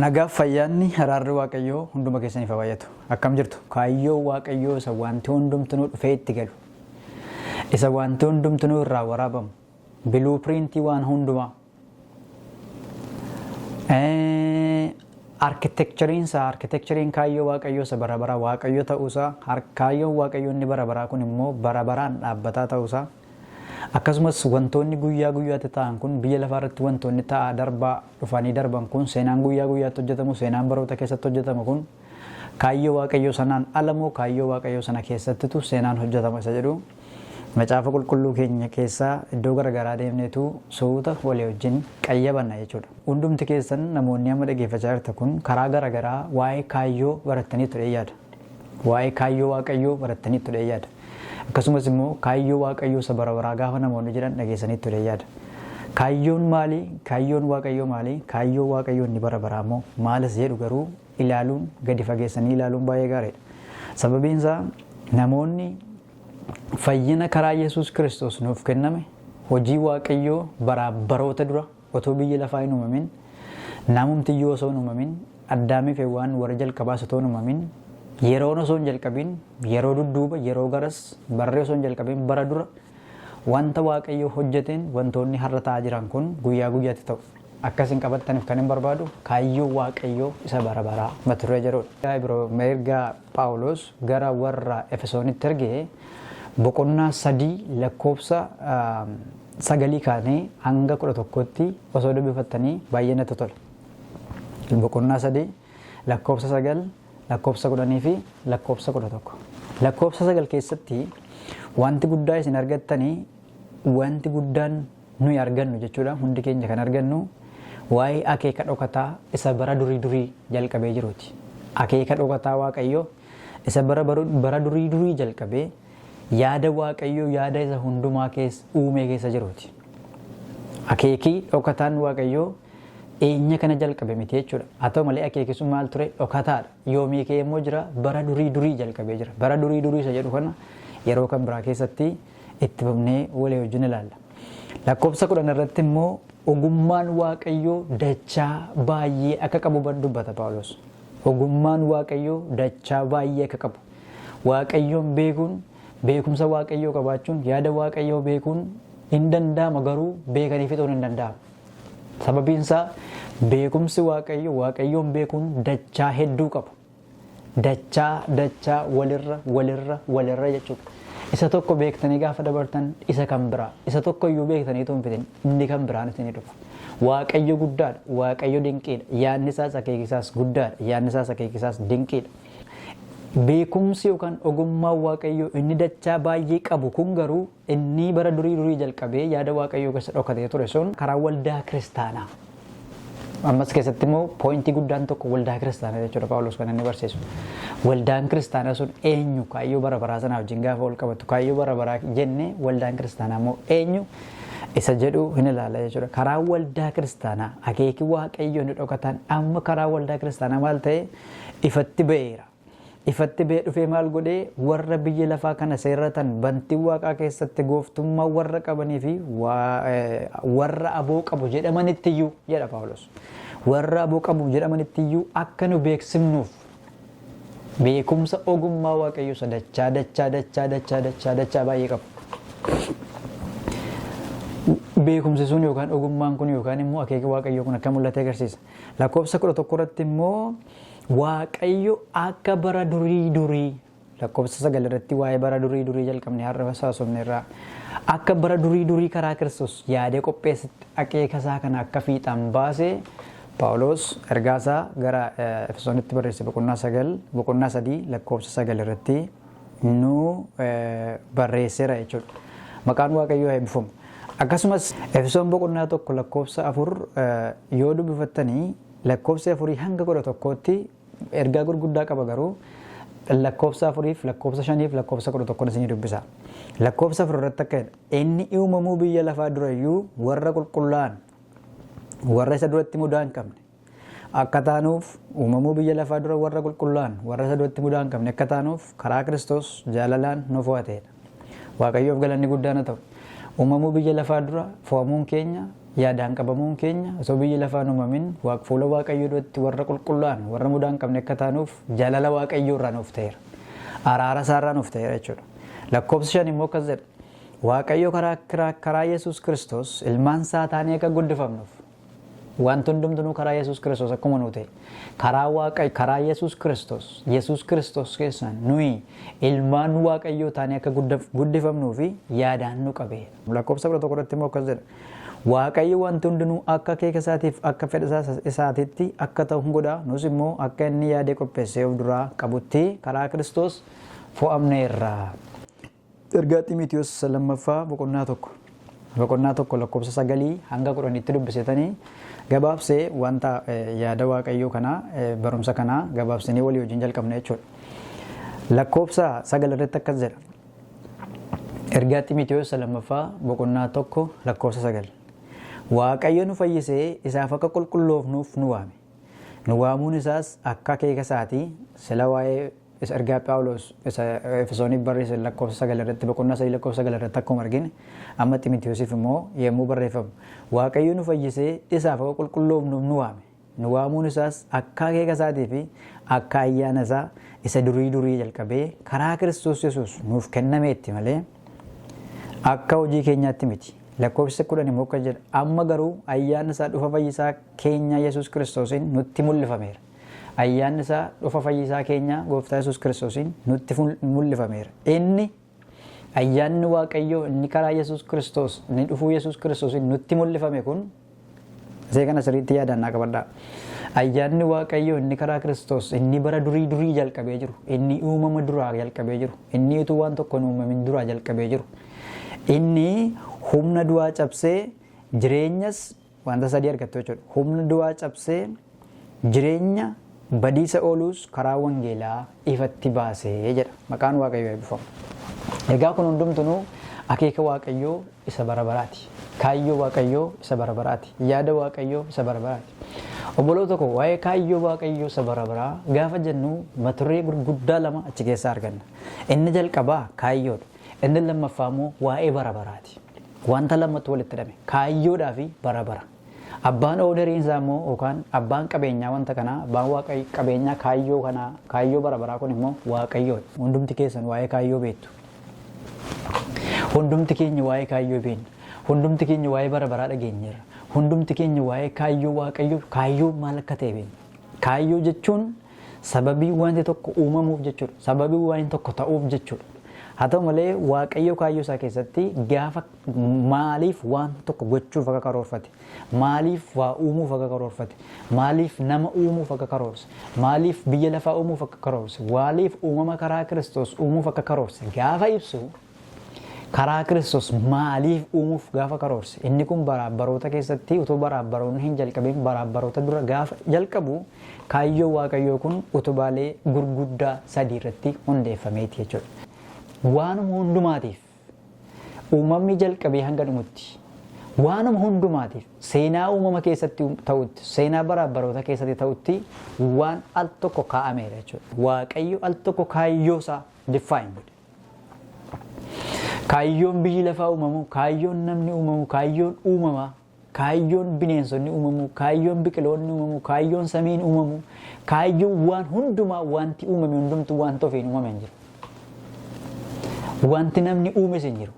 Nagaa fayyaanni haraarri waaqayyoo hunduma keessaniif hawaayatu. Akkam jirtu? Kaayyoo waaqayyoo isa wanti hundumtuu dhufee itti galu. Isa wanti hundumtuu irraa waraabamu. Blueprintii waan hundumaa. Architecturein kaayyoo waaqayyoo isa bara baraa waaqayyoo ta'uusaa, kaayyoon waaqayyoo inni bara baraa kun immoo bara baraan dhaabbataa ta'uusaa. Akkasumas wantoonni guyyaa guyyaatti ta'an kun biyya lafaa irratti wantoonni ta'aa darbaa dhufanii darban kun seenaan guyyaa guyyaatti hojjetamu, seenaan baroota keessatti hojjetamu kun kaayyoo waaqayyoo sanaan alamoo kaayyoo waaqayyoo sana keessattitu seenaan hojjetama isa jedhu macaafa qulqulluu keenya keessaa iddoo garaagaraa deemneetu suuta walii wajjin qayyabanna jechuudha. Hundumti keessan namoonni amma dhaggeeffachaa jirtan kun karaa garaagaraa waa'ee kaayyoo barattanii ture yaada. Waa'ee kaayyoo waaqayyoo barattanii ture yaada. Akkasumas immoo kaayyoo waaqayyoo isa bara baraa gaafa namoonni jedhan dhageessanii ture yaada. Kaayyoon maali? Kaayyoon waaqayyoo maali? Kaayyoo waaqayyoo inni bara baraa immoo maalis jedhu garuu ilaaluun gadi fageessanii ilaaluun baay'ee gaariidha. Sababiin isaa namoonni fayyina karaa Yesuus Kiristoos nuuf kenname hojii waaqayyoo baroota dura otoo biyya lafaa hin uumamin namumtiyyuu osoo hin uumamin Addaamiif Hewwaan warra jalqabaas otoo hin uumamin yeroo osoo hin jalqabin yeroo dudduuba yeroo garas barree osoo hin jalqabin bara dura wanta waaqayyoo hojjeteen wantoonni har'a ta'aa jiran kun guyyaa guyyaatti ta'u akkasin qabattaniif kan hin barbaadu kaayyoo waaqayyoo isa bara baraa mata duree jedhudha. Ergaa Phaawulos gara warra Efesoonitti ergee boqonnaa 3 lakkoofsa 9 kaanee hanga 11tti osoo dubbifattanii baay'ee natti tola. Boqonnaa 3 lakkoofsa 9 lakkoofsa 10 fi lakkoofsa 11. Lakkoofsa 9 keessatti wanti guddaa isin argattanii wanti guddaan nuyi argannu jechuudha. Hundi keenya kan argannu waa'ee akeeka dhokataa isa bara durii jalqabee jiruuti. Akeeka dhokataa waaqayyoo isa bara durii jalqabee yaada waaqayyoo yaada isa hundumaa keessa uumee keessa jiruuti. Akeekii dhokataan waaqayyoo eenyu kana jalqabe miti jechuudha. Haa ta'u malee akeeki sun maal ture? Dhokataadha. Yoomii kee immoo jira bara durii jalqabee jira. Bara durii isa jedhu kana yeroo kan biraa keessatti itti fufnee walii wajjin ilaalla. Lakkoofsa 10 irratti immoo ogummaan waaqayyoo dachaa baay'ee akka qabu dubbata Phaawulos. Ogummaan waaqayyoo dachaa baay'ee akka qabu. Waaqayyoon beekuun beekumsa waaqayyoo qabaachuun yaada waaqayyoo beekuun hin danda'ama garuu beekanii fixuun hin danda'amu. Sababiin isaa beekumsi waaqayyoon beekuun dachaa hedduu qaba. Dachaa walirra jechuudha. Isa tokko beektanii gaafa dabartan isa kan biraa. Isa tokko iyyuu beektanii tuun fitin inni kan biraan isinii dhufa. Waaqayyo guddaadha. Waaqayyo dinqiidha. Yaadni isaas akeekisaas guddaadha. Yaadni isaas akeekisaas dinqiidha. Beekumsi yookaan ogummaa waaqayyoo inni dachaa baay'ee qabu kun garuu inni bara durii jalqabee yaada waaqayyoo keessa dhokatee ture sun karaa waldaa kiristaanaa. Ammas keessatti immoo poointii guddaan tokko waldaa kiristaanaa jechuudha Phaawulos kan inni barsiisu. Waldaan kiristaanaa sun eenyu? Kaayyoo bara baraa sanaa wajjin gaafa wal qabatu kaayyoo bara baraa jenne waldaan kiristaanaa immoo eenyu? Isa jedhu hin ilaalla jechuudha. Karaa waldaa kiristaanaa akeeki waaqayyoo inni dhokataan amma karaa waldaa kiristaanaa maal ta'e ifatti ba'eera. Ifatti ba'ee dhufee maal godhee warra biyya lafaa kana seerratan bantii waaqaa keessatti gooftummaa warra qabanii fi warra aboo qabu jedhamanittiyyu jedha Phaawulos. Warra aboo qabu jedhamanittiyyu akka nu beeksifnuuf beekumsa ogummaa waaqayyoo isa dachaa baay'ee qabu. Beekumsi sun yookaan ogummaan kun yookaan immoo akeeka waaqayyoo kun akka mul'ate agarsiisa. Lakkoofsa 11 irratti immoo waaqayyo akka bara durii lakkoofsa 9 irratti waa'ee bara durii jalqabne har'a haasofne irraa akka bara durii karaa Kiristoos yaadee qopheessite akeeka isaa kana akka fiixaan baasee Phaawulos ergaasaa gara Efesoonitti barreesse boqonnaa 3 lakkoofsa 9 irratti nu barreesseera jechuudha. Maqaan waaqayyoo eebbifamu. Akkasumas Efesoon boqonnaa 1 lakkoofsa 4 yoo dubbifattanii lakkoofsa 4 hanga 11tti ergaa gurguddaa qaba garuu lakkoofsa 4 lakkoofsa 5 lakkoofsa 11 isinii dubbisa. Lakkoofsa 4 irratti akka inni uumamuu biyya lafaa durayyuu warra qulqullaa'an warra isa duratti mudaa hin qabne akka taanuuf uumamuu biyya lafaa dura warra qulqullaa'an warra isa duratti mudaa hin qabne akka taanuuf karaa Kiristoos jaalalaan nu fo'ateedha. Waaqayyoof galanni guddaan haa ta'u. Uumamuu biyya lafaa dura fo'amuun keenya yaadaan qabamuun keenya osoo biyyi lafaan uumamin fuula waaqayyoo duratti warra qulqullaan warra mudaan qabne akka taanuuf jaalala waaqayyoo irraa nuuf ta'eera. Araara isaa irraa nuuf ta'eera jechuudha. Lakkoofsa 5 immoo akkas jedha. Waaqayyo karaa Yesuus Kiristoos ilmaan isaa taanee akka guddifamnuuf wanti hundumtuu karaa Yesuus Kiristoos akkuma nu ta'e karaa Yesuus Kiristoos keessaan nuyi ilmaan waaqayyoo taanee akka guddifamnuu fi yaadaan nu qabe. Lakkoofsa 11 irratti immoo akkas jedha. Waaqayyo wanti hundinuu akka keeka isaatiif akka fedha isaatiitti akka ta'u godha. Nus immoo akka inni yaadee qopheessee of duraa qabutti karaa Kiristoos fo'amneerra. Ergaa Xiimotewos lammaffaa boqonnaa tokko lakkoofsa 9 hanga 10tti dubbisetanii gabaabsee wanta yaada waaqayyoo kana barumsa kana gabaabsinee walii wajjin jalqabna jechuudha. Lakkoofsa 9 irratti akkas jedha. Ergaa Xiimotewos lammaffaa boqonnaa 1 lakkoofsa 9. Waaqayyo nu fayyisee isaaf akka qulqulloofnuuf nu waame. Nu waamuun isaas akka keeka isaatii sila waa'ee ergaa Phaawulos Efesooniif barreesse lakkoofsa 9 irratti boqonnaa 3 lakkoofsa 9 irratti akkuma argine amma Xiimotewosiif immoo yemmuu barreeffamu Waaqayyo nu fayyisee isaaf akka qulqulloofnuuf nu waame. Nu waamuun isaas akka keeka isaatii fi akka ayyaana isaa isa durii jalqabee karaa Kiristoos Yesuus nuuf kennameetti malee akka hojii keenyaatti miti. Lakkoofsa 10 immoo akka jedha amma garuu ayyaanni isaa dhufa fayyisaa keenya Yesuus Kiristoosiin nutti mul'ifameera. Ayyaanni isaa dhufa fayyisaa keenya gooftaa Yesuus Kiristoosiin nutti mul'ifameera. Inni ayyaanni waaqayyoo inni karaa Yesuus Kiristoos inni dhufuu Yesuus Kiristoosiin nutti mul'ifame kun isee kana sirriitti yaadaan naa qabadhaa. Ayyaanni waaqayyoo inni karaa Kiristoos inni bara durii jalqabee jiru inni uumama duraa jalqabee jiru inni utuu waan tokko hin uumamin duraa jalqabee jiru inni humna du'aa cabsee jireenyas wanta sadii argattu jechuudha. Humna du'aa cabsee jireenya badiisa ooluus karaa wangeelaa ifatti baasee jedha. Maqaan waaqayyoo eebbifamu. Egaa kun hundumtuu akeeka waaqayyoo isa bara baraati. Kaayyoo waaqayyoo isa bara baraati. Yaada waaqayyoo isa bara baraati. Obboloota tokko waa'ee kaayyoo waaqayyoo isa bara baraa gaafa jennu maturree gurguddaa lama achi keessaa arganna. Inni jalqabaa kaayyoodha. Inni lammaffaa immoo waa'ee bara baraati. Wanta lamatu walitti hidhame kaayyoodhaa fi bara bara. Abbaan oodariin isaa immoo yookaan abbaan qabeenyaa wanta kanaa abbaan qabeenyaa kaayyoo kanaa kaayyoo bara baraa kun immoo waaqayyoodha. Hundumti keessan waa'ee kaayyoo beektu. Hundumti keenya waa'ee kaayyoo beekna. Hundumti keenya waa'ee bara baraa dhageenyeerra. Hundumti keenya waa'ee kaayyoo waaqayyoo kaayyoo maal akka ta'e beekna. Kaayyoo jechuun sababii wanti tokko uumamuuf jechuudha. Sababii wanti tokko ta'uuf jechuudha. Haa ta'u malee waaqayyo kaayyoo isaa keessatti gaafa maaliif waan tokko gochuuf akka karoorfate, maaliif waa uumuuf akka karoorfate, maaliif nama uumuuf akka karoorse, maaliif biyya lafaa uumuuf akka karoorse, maaliif uumama karaa Kiristoos uumuuf akka karoorse gaafa ibsu karaa Kiristoos maaliif uumuuf gaafa karoorse inni kun baroota keessatti utoo baroonni hin jalqabin baroota dura gaafa jalqabu kaayyoo waaqayyoo kun utubaalee gurguddaa sadii irratti hundeeffameeti jechuudha. Waanuma hundumaatiif uumamni jalqabee hanga dhumutti waanuma hundumaatiif seenaa uumama keessatti ta'utti seenaa baroota keessatti ta'utti waan al tokko kaa'ameera jechuudha. Waaqayyo al tokko kaayyoo isaa define godhe. Kaayyoon biyyi lafaa uumamu, kaayyoon namni uumamu, kaayyoon uumamaa, kaayyoon bineensonni uumamu, kaayyoon biqiloonni uumamu, kaayyoon samiin uumamu, kaayyoon waan hundumaa wanti uumame hundumtu waan ofiin uumame hin jiru. Wanti namni uumes hin jiru.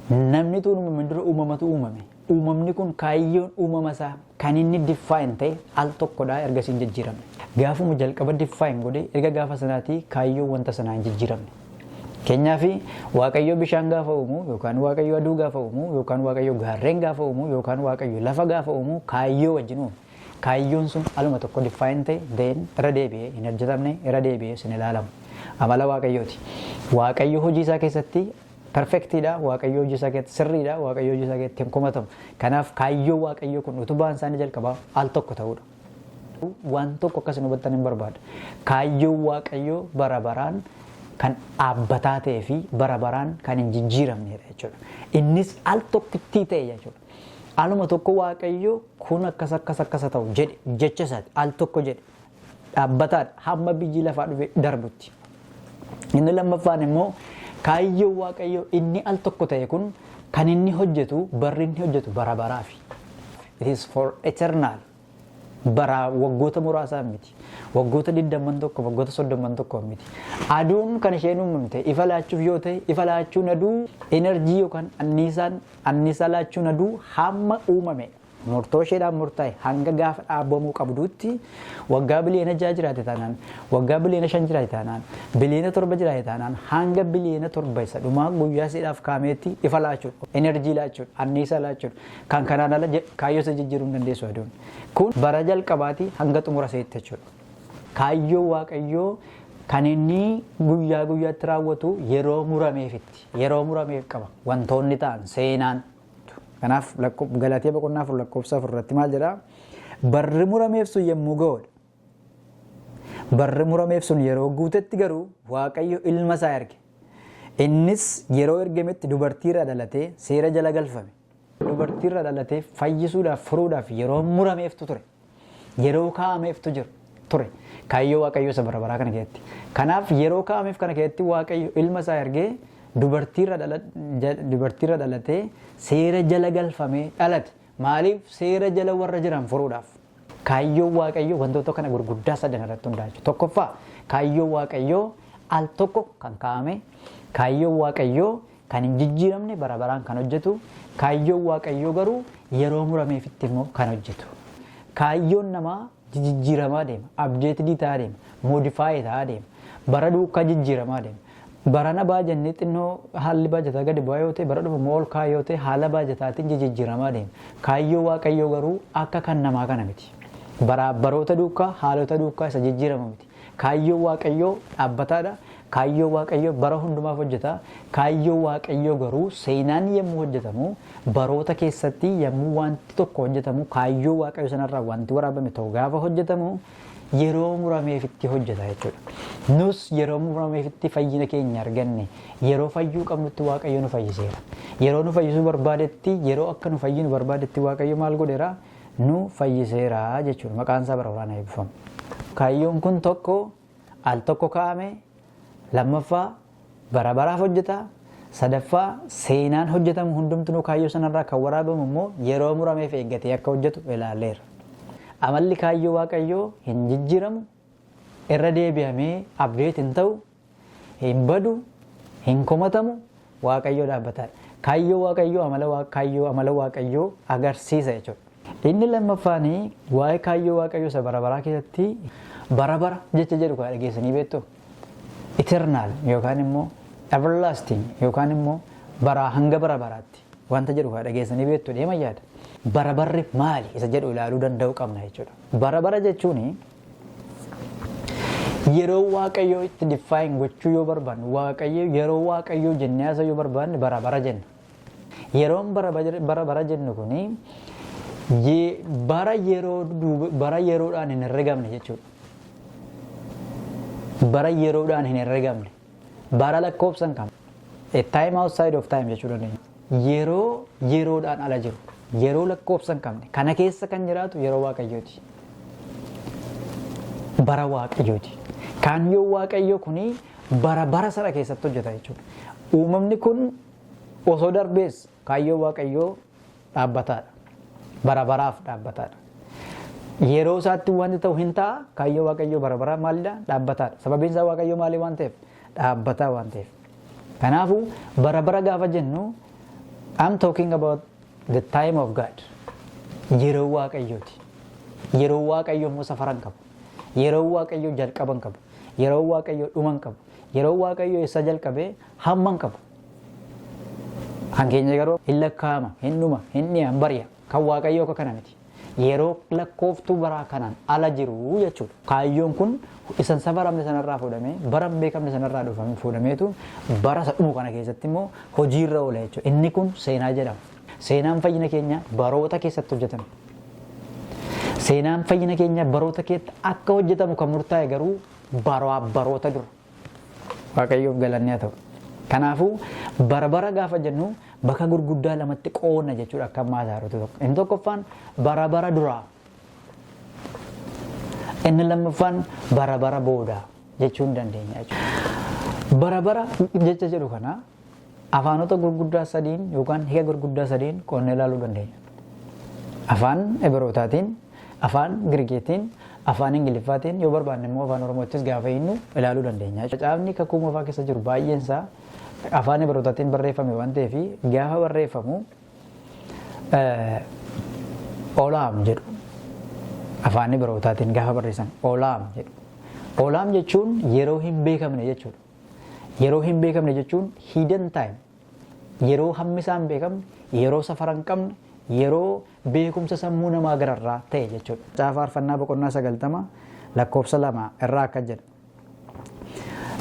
Namni tu uumame dura uumamatu uumame. Uumamni kun kaayyoon uumama isaa kan inni define ta'e al tokkodhaa ergasii hin jijjiiramne. Gaafuma jalqaba define godhe erga gaafa sanaatii kaayyoo wanta sanaa hin jijjiiramne. Keenyaaf waaqayyo bishaan gaafa uumu yookaan waaqayyo aduu gaafa uumu yookaan waaqayyo gaarreen gaafa uumu yookaan waaqayyo lafa gaafa uumu kaayyoo wajjin uume. Kaayyoon sun aluma tokko define ta'e then irra deebi'ee hin hojjetamne irra deebi'ee sin ilaalamu. Amala waaqayyooti. Waaqayyo hojii isaa keessatti perfectiidha. Waaqayyo hojii isaa keessatti sirriidha. Waaqayyo hojii isaa keessatti hin komatamu. Kanaaf kaayyoo waaqayyo kun utubaan isaanii jalqabaa al tokko ta'uudha. Waan tokko akkasiin hubattan hin barbaada. Kaayyoo waaqayyo bara baraan kan dhaabbataa ta'ee fi bara baraan kan hin jijjiiramnedha jechuudha. Innis al tokkittii ta'e jechuudha. Aluma tokko waaqayyo kun akkas ta'u jedhe jecha isaati al tokko jedhe dhaabbataadha hamma biyyi lafaa dhufe darbutti. Inni lammaffaan immoo kaayyoo waaqayyo inni al tokko ta'e kun kan inni hojjetu barri inni hojjetu bara baraafi. It is for eternal. Bara waggoota muraasaa miti. Waggoota 21 waggoota 31 miti. Aduun kan isheen uumamte ifa laachuuf yoo ta'e ifa laachuun aduu enerjii yookaan anniisaa laachuun aduu hamma uumame murtoo isheedhaan murtaa'e hanga gaafa dhaabamuu qabduutti waggaa biliyoona 6 jiraate taanaan waggaa biliyoona 5 jiraate taanaan biliyoona 7 jiraate taanaan hanga biliyoona 7 isa dhumaa guyyaa seedhaaf kaameetti ifa laachuudha enerjii laachuudha anniisaa laachuudha kan kanaan ala kaayyoo isa jijjiiruu hin dandeessu aduun kun bara jalqabaati hanga xumura seetti jechuudha. Kaayyoo waaqayyoo kan inni guyyaa guyyaatti raawwatu yeroo murameefitti yeroo murameef qaba wantoonni ta'an seenaan. Kanaaf Galaatiyaa boqonnaa 4 lakkoofsa 4 irratti maal jedhaa? Barri murameef sun yommuu ga'udha. Barri murameef sun yeroo guutetti garuu Waaqayyo ilma isaa erge. Innis yeroo ergametti dubartiirraa dhalatee seera jala galfame. Dubartiirraa dhalatee fayyisuudhaaf furuudhaaf yeroo murameeftu ture. Yeroo kaa'ameeftu jiru ture. Kaayyoo Waaqayyoo isa bara baraa kana keessatti. Kanaaf yeroo kaa'ameef kana keessatti Waaqayyo ilma isaa ergee dubartiirra dhalatee seera jala galfamee dhalate. Maaliif seera jala warra jiran furuudhaaf. Kaayyoo Waaqayyoo wantoota kana gurguddaa sadan irratti hundaa'e. Tokkoffaa kaayyoo Waaqayyoo al tokko kan kaa'ame, kaayyoo Waaqayyoo kan hin jijjiiramne bara baraan kan hojjetu, kaayyoo Waaqayyoo garuu yeroo murameefitti immoo kan hojjetu. Kaayyoon namaa jijjiiramaa deema, abdeetidii ta'aa deema, moodifaayii ta'aa deema, bara duukaa jijjiiramaa deema. Barana baajannee xinnoo haalli baajataa gadi bu'aa yoo ta'e bara dhufu mool kaayyoo ta'e haala baajataatiin jijjiiramaa deema. Kaayyoo Waaqayyoo garuu akka kan namaa kana miti. Baroota duukaa haalota duukaa isa jijjiirama miti. Kaayyoo Waaqayyoo dhaabbataadha. Kaayyoo Waaqayyoo bara hundumaaf hojjeta. Kaayyoo Waaqayyoo garuu seenaan yommuu hojjetamu baroota keessatti yommuu wanti tokko hojjetamu kaayyoo Waaqayyoo sanarraa wanti waraabame ta'u gaafa hojjetamu yeroo murameefitti hojjeta jechuudha. Nus yeroo murameefitti fayyina keenya arganne yeroo fayyuu qabnutti Waaqayyo nu fayyiseera. Yeroo nu fayyisuu barbaadetti yeroo akka nu fayyinu barbaadetti Waaqayyo maal godheera nu fayyiseera jechuudha. Maqaan isaa bara baraan eebbifamu. Kaayyoon kun tokko al tokko kaa'ame, lammaffaa bara baraaf hojjeta, sadaffaa seenaan hojjetamu hundumtuu kaayyoo sanarraa kan waraabamu immoo yeroo murameef eeggatee akka hojjetu ilaaleera. Amalli kaayyoo Waaqayyoo hin jijjiiramu, irra deebi'amee abdeet hin ta'u, hin badu, hin komatamu, Waaqayyoo dhaabbataadha. Kaayyoo Waaqayyoo amala Waaqayyoo agarsiisa jechuudha. Inni lammaffaan waa'ee kaayyoo Waaqayyoo isa bara baraa keessatti bara bara jecha jedhu kan dhageessanii beektu. Eternal yookaan immoo everlasting yookaan immoo bara hanga bara baraatti wanta jedhu kan dhageessanii beektu deema yaada. Bara barri maali isa jedhu ilaaluu danda'u qabna jechuudha. Bara bara jechuun yeroo Waaqayyoo itti define gochuu yoo barbaanne yeroo Waaqayyoo jennee haasa'uu yoo barbaanne bara bara jenna. Yeroon bara bara jennu kuni bara yeroodhaan hin herregamne jechuudha. Bara yeroodhaan hin herregamne. Bara lakkoofsan kam. A time outside of time jechuudha. Yeroo yeroodhaan ala jiru. Yeroo lakkoofsan qabne kana keessa kan jiraatu yeroo Waaqayyooti. Bara Waaqayyooti. Kaayyoo Waaqayyoo kuni bara bara sana keessatti hojjeta jechuudha. Uumamni kun osoo darbees kaayyoo Waaqayyoo dhaabbataadha. Bara baraaf dhaabbataadha. Yeroo isaatti wanti ta'u hin ta'a kaayyoo Waaqayyoo bara bara maalidha dhaabbataadha. Sababiin isaa Waaqayyoo maali waan ta'eef dhaabbataa waan ta'eef. Kanaafuu bara bara gaafa jennu I'm talking about the time of God. Yeroo Waaqayyooti. Yeroo Waaqayyoo immoo safaran qabu. Yeroo Waaqayyoo jalqaban qabu. Yeroo Waaqayyoo dhuman qabu. Yeroo Waaqayyoo isa jalqabee hamman qabu. Hankeenya garuu hin lakkaa'ama, hin dhuma, hin dhiyan bari'a. Kan Waaqayyoo akka kana miti. Yeroo lakkooftuu baraa kanaan ala jiru jechuudha. Kaayyoon kun isan safaramne sanarraa fuudhamee bara beekamne sanarraa fuudhameetu bara isa dhumu kana keessatti immoo hojiirra oola jechuudha. Inni kun seenaa jedhama. Seenaan fayyina keenya baroota keessatti hojjetame. Seenaan fayyina keenya baroota keessatti akka hojjetamu kan murtaa'e garuu baroota dura. Waaqayyoof galanni haa ta'u. Kanaafuu bara bara gaafa jennu bakka gurguddaa lamatti qoonna jechuudha akka maasaarotu tokko. Inni tokkoffaan bara bara duraa. Inni lammaffaan bara bara boodaa jechuu hin dandeenya jechuudha. Bara bara jecha jedhu kana afaanota gurguddaa sadiin yookaan hiika gurguddaa sadiin qoonnee ilaaluu dandeenya. Afaan Ibrootaatiin, afaan Giriikeetiin, afaan Ingiliffaatiin yoo barbaanne immoo afaan Oromoottis gaafa hinnu ilaaluu dandeenya. Cacaafni kakuu moofaa keessa jiru baay'een isaa afaan Ibrootaatiin barreeffame waan ta'eef gaafa barreeffamu olaam jedhu. Afaan Ibrootaatiin gaafa barreessan olaam jedhu. Olaam jechuun yeroo hin beekamne jechuudha. Yeroo hin beekamne jechuun hidden time. Yeroo hammi isaan beekamne, yeroo safara hin qabne, yeroo beekumsa sammuu namaa gararraa ta'e jechuudha. Macaafa Faarfannaa boqonnaa 90 lakkoofsa 2 irraa akka jedha.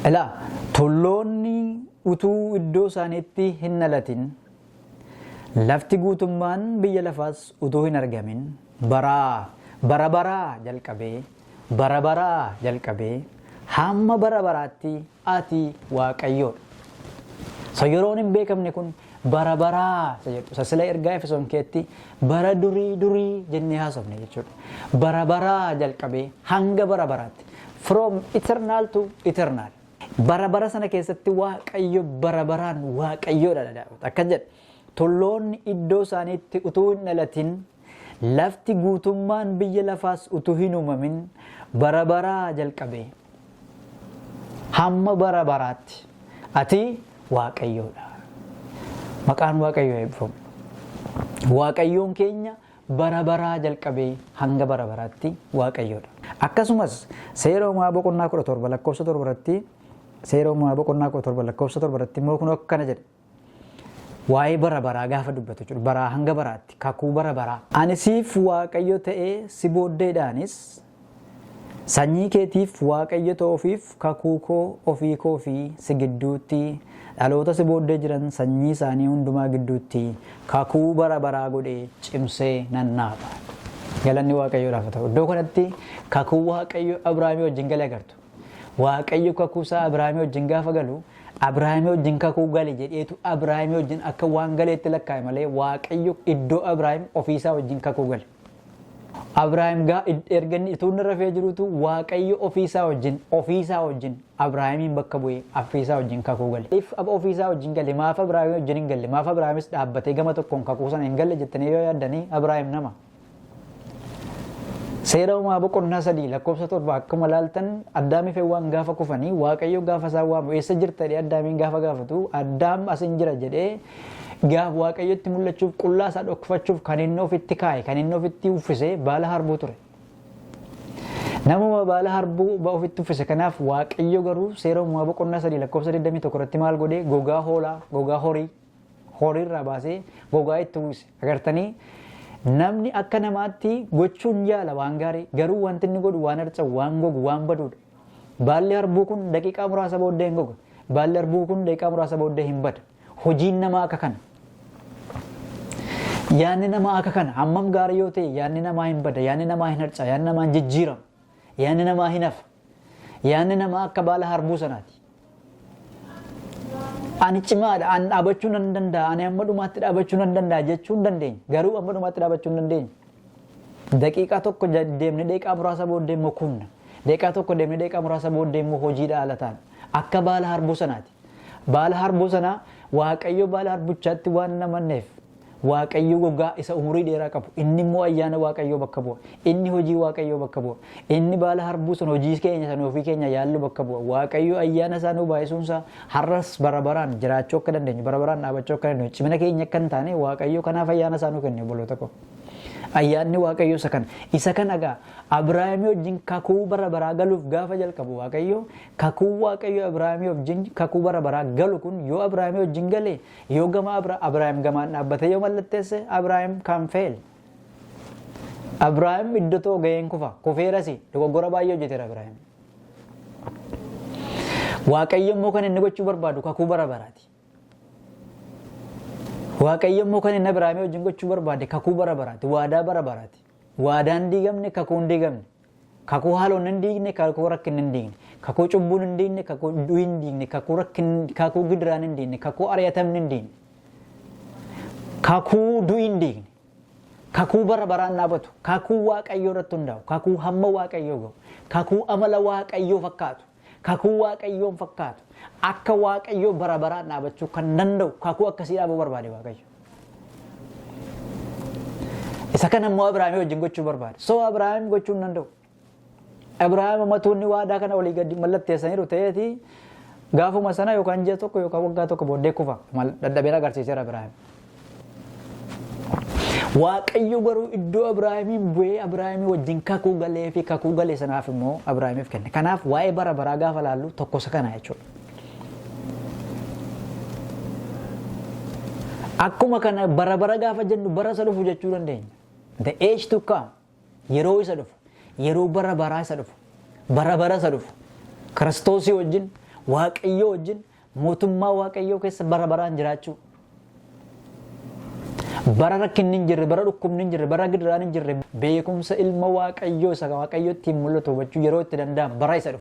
Ilaa tulloonni utuu iddoo isaaniitti hin dhalatin, lafti guutummaan biyya lafaas utuu hin argamin, bara baraa jalqabee hamma bara baraatti ati Waaqayyoodha. So yeroon hin beekamne kun bara baraa jedhu. Sasila ergaa Efesoon keetti bara durii jennee haasofne jechuudha. Bara baraa jalqabee hanga bara baraatti. From eternal to eternal. Bara bara sana keessatti Waaqayyo bara baraan Waaqayyoodha. Akka jedha tulloonni iddoo isaaniitti utuu hin dhalatin, lafti guutummaan biyya lafaas utuu hin uumamin, bara baraa jalqabee hamma bara baraatti ati Waaqayyoodha. Maqaan Waaqayyoo eebbifamu. Waaqayyoon keenya bara baraa jalqabee hanga bara baraatti Waaqayyoodha. Akkasumas seera uumamaa boqonnaa 17 lakkoofsa 7 irratti immoo kun akkana jedha. Waa'ee bara baraa gaafa dubbatu jechuudha. Baraa hanga baraatti kakuu bara baraa. Ani siif Waaqayyo ta'ee si booddeedhaanis sanyii keetiif Waaqayyo ta'uufiif kakuu koo ofii koo fi si gidduutti dhaloota si booddee jiran sanyii isaanii hundumaa gidduutti kakuu bara baraa godhee cimsee nan dhaaba. Galanni Waaqayyoodhaaf haa ta'u. Iddoo kanatti kakuu Waaqayyo Abrahaamii wajjin gale agartu. Waaqayyo kakuu isaa Abrahaamii wajjin gaafa galu, Abrahaamii wajjin kakuu gale jedheetu Abrahaamii wajjin akka waan galeetti lakkaa'e malee Waaqayyo iddoo Abrahaam ofiisaa wajjin kakuu gale. Abrahaam erga inni utuu inni rafee jirutu Waaqayyo ofiisaa wajjin Abrahaamiin bakka bu'ee ofiisaa wajjin kakuu gale. Ofiisaa wajjin gale maaf Abrahaamii wajjin hin galle? Maaf Abrahaamis dhaabbatee gama tokkoon kakuu sana hin galle jettanii yoo yaaddanii Abrahaam nama. Seera uumamaa boqonnaa 3 lakkoofsa 7 akkuma ilaaltan Addaamiif Hewwaan gaafa kufanii Waaqayyo gaafa isaan waamu eessa jirta jedhee Addaamiin gaafa gaafatu Addaam asin jira jedhee gaafa Waaqayyotti mul'achuuf qullaa isaa dhokfachuuf kan inni ofitti kaa'e kan inni ofitti uffise baala harbuu ture. Namuma baala harbuu ofitti uffise kanaaf Waaqayyo garuu seera uumamaa boqonnaa 3 lakkoofsa 21 irratti maal godhee gogaa hoolaa gogaa horiirraa baasee gogaa itti uwwise. Agartanii namni akka namaatti gochuun jaala waan gaarii garuu wanti inni godhu waan harca'u waan gogu waan baduudha. Baalli harbuu kun daqiiqaa muraasa booddee hin gogu. Baalli harbuu kun daqiiqaa muraasa booddee hin bada. Hojiin namaa akka kana. Yaanni namaa akka kana hammam gaarii yoo ta'e yaanni namaa hin bada, yaanni namaa hin harca'a, yaanni namaa hin jijjiiramu, yaanni namaa hin hafa. Yaanni namaa akka baala harbuu sanaati. Ani cimaadha, ani dhaabachuu nan danda'a, ani amma dhumaatti dhaabachuu nan danda'a jechuu hin dandeenye. Garuu amma dhumaatti dhaabachuu hin dandeenye. Daqiiqaa tokko deemnee daqiiqaa muraasa booddee immoo kumna. Daqiiqaa tokko deemnee daqiiqaa muraasa booddee immoo hojiidha ala taana. Akka baala harbuu sanaati. Baala harbuu sanaa Waaqayyo baala harbuchaatti waan namanneef Waaqayyo gogaa isa umurii dheeraa qabu. Inni immoo ayyaana Waaqayyoo bakka bu'a. Inni hojii Waaqayyoo bakka bu'a. Inni baala harbuu sana hojii keenya sana ofii keenya yaallu bakka bu'a. Waaqayyo ayyaana isaa nuu baay'isuunsaa har'as bara baraan jiraachuu akka dandeenyu, bara baraan dhaabachuu akka dandeenyu, cimina keenya akka hin taane Waaqayyo kanaaf ayyaana isaa nuu kenne obboloota koo. Ayyaanni Waaqayyo isa kana egaa Abrahaamii wajjin kakuu bara baraa galuuf gaafa jalqabu Waaqayyo kakuu Waaqayyo Abrahaamii wajjin kakuu bara baraa galu kun yoo Abrahaamii wajjin gale yoo gama Abrahaam gamaan dhaabbatee yoo mallatteesse Abrahaam kan fail. Abrahaam iddoo tokko ga'een kufeerasi dogoggora baay'ee hojjeteera Abrahaam. Waaqayyo immoo kan inni gochuu barbaadu kakuu bara baraati. Waaqayyo immoo kan inni Abrahaamii wajjin gochuu barbaade kakuu bara baraati, waadaa bara baraati. Waadaan diigamne kakuun diigamne. Kakuu haaloon hin diigne, kakuu rakkin hin diigne. Kakuu cubbuun hin diigne, kakuu du'uu hin diigne, kakuu gidiraan hin diigne, kakuu ari'atamni hin diigne. Kakuu du'uu hin diigne. Kakuu bara baraan dhaabatu, kakuu Waaqayyoo irratti hundaa'u, kakuu hamma Waaqayyoo gahu, kakuu amala Waaqayyoo fakkaatu, kakuu waaqayyoon fakkaatu akka waaqayyoo bara baraan dhaabachuu kan danda'u kakuu akkasii dhaabuu barbaade waaqayyo. Isa kana immoo Abrahaamii wajjin gochuu barbaade. So Abrahaam gochuu hin danda'u. Abrahaam matuunni waadaa kana walii gadi mallatteessaniiru ta'eeti gaafuma sana yookaan ji'a tokko yookaan waggaa tokko booddee kufa dadhabeen agarsiiseera Abrahaam. Waaqayyo garuu iddoo Abrahaamiin bu'ee Abrahaamii wajjin kakuu galee fi kakuu galee sanaaf immoo Abrahaamiif kenne. Kanaaf waa'ee bara baraa gaafa laallu tokko isa kana jechuudha. Akkuma kana bara bara gaafa jennu bara isa dhufu jechuu dandeenya. The age to come yeroo isa dhufu yeroo bara baraa isa dhufu bara bara isa dhufu Kiristoosii wajjin waaqayyo wajjin mootummaa waaqayyoo keessa bara baraan jiraachuu. Bara rakkinni hin jirre bara dhukkubni hin jirre bara gidiraan hin jirre beekumsa ilma waaqayyoo isa waaqayyootti mul'atu hubachuu yeroo itti danda'amu bara isa dhufu.